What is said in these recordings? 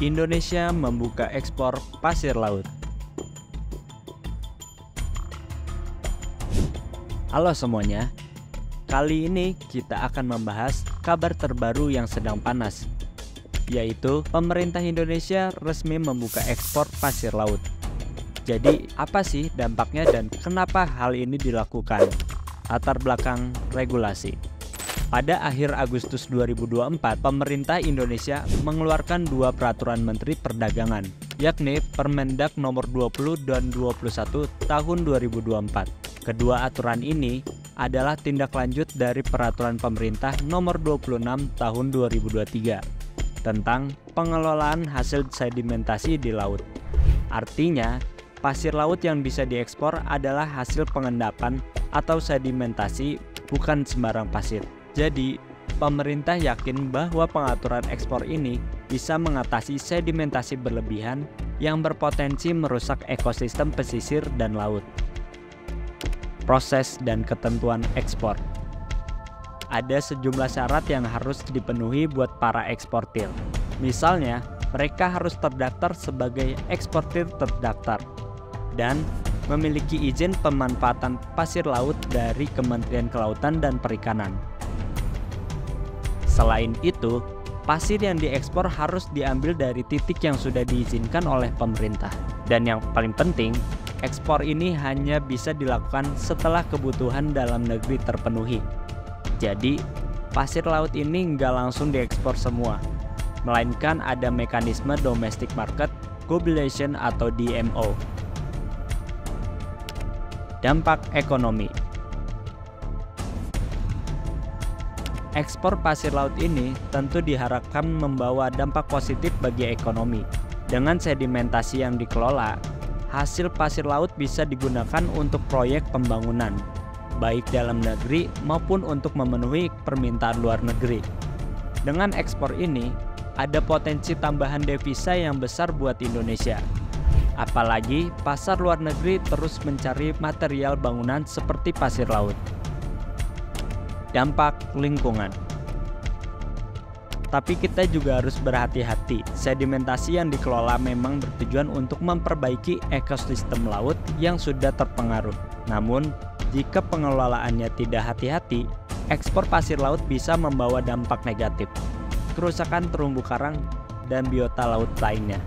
Indonesia membuka ekspor pasir laut. Halo semuanya, kali ini kita akan membahas kabar terbaru yang sedang panas, yaitu pemerintah Indonesia resmi membuka ekspor pasir laut. Jadi apa sih dampaknya dan kenapa hal ini dilakukan? Latar belakang regulasi. Pada akhir Agustus 2024, pemerintah Indonesia mengeluarkan dua peraturan Menteri Perdagangan, yakni Permendag nomor 20 dan 21 tahun 2024. Kedua aturan ini adalah tindak lanjut dari peraturan pemerintah nomor 26 tahun 2023 tentang pengelolaan hasil sedimentasi di laut. Artinya, pasir laut yang bisa diekspor adalah hasil pengendapan atau sedimentasi, bukan sembarang pasir. Jadi, pemerintah yakin bahwa pengaturan ekspor ini bisa mengatasi sedimentasi berlebihan yang berpotensi merusak ekosistem pesisir dan laut. Proses dan ketentuan ekspor. Ada sejumlah syarat yang harus dipenuhi buat para eksportir. Misalnya, mereka harus terdaftar sebagai eksportir terdaftar dan memiliki izin pemanfaatan pasir laut dari Kementerian Kelautan dan Perikanan. Selain itu, pasir yang diekspor harus diambil dari titik yang sudah diizinkan oleh pemerintah. Dan yang paling penting, ekspor ini hanya bisa dilakukan setelah kebutuhan dalam negeri terpenuhi. Jadi, pasir laut ini nggak langsung diekspor semua, melainkan ada mekanisme domestic market globalization atau DMO. Dampak ekonomi. Ekspor pasir laut ini tentu diharapkan membawa dampak positif bagi ekonomi. Dengan sedimentasi yang dikelola, hasil pasir laut bisa digunakan untuk proyek pembangunan, baik dalam negeri maupun untuk memenuhi permintaan luar negeri. Dengan ekspor ini, ada potensi tambahan devisa yang besar buat Indonesia. Apalagi pasar luar negeri terus mencari material bangunan seperti pasir laut. Dampak lingkungan. Tapi kita juga harus berhati-hati. Sedimentasi yang dikelola memang bertujuan untuk memperbaiki ekosistem laut yang sudah terpengaruh. Namun, jika pengelolaannya tidak hati-hati, ekspor pasir laut bisa membawa dampak negatif, kerusakan terumbu karang dan biota laut lainnya.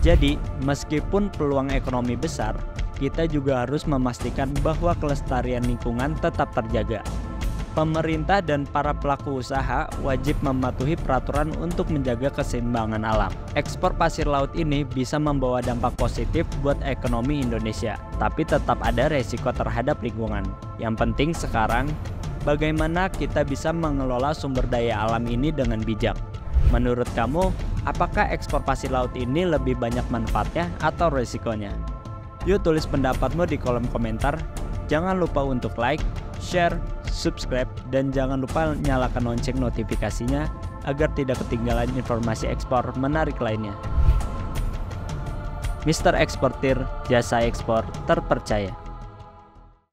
Jadi, meskipun peluang ekonomi besar, kita juga harus memastikan bahwa kelestarian lingkungan tetap terjaga. Pemerintah dan para pelaku usaha wajib mematuhi peraturan untuk menjaga keseimbangan alam. Ekspor pasir laut ini bisa membawa dampak positif buat ekonomi Indonesia, tapi tetap ada resiko terhadap lingkungan. Yang penting sekarang, bagaimana kita bisa mengelola sumber daya alam ini dengan bijak. Menurut kamu, apakah ekspor pasir laut ini lebih banyak manfaatnya atau resikonya? Yuk tulis pendapatmu di kolom komentar. Jangan lupa untuk like, share, subscribe, dan jangan lupa nyalakan lonceng notifikasinya agar tidak ketinggalan informasi ekspor menarik lainnya. Mr. Eksportir, jasa ekspor terpercaya.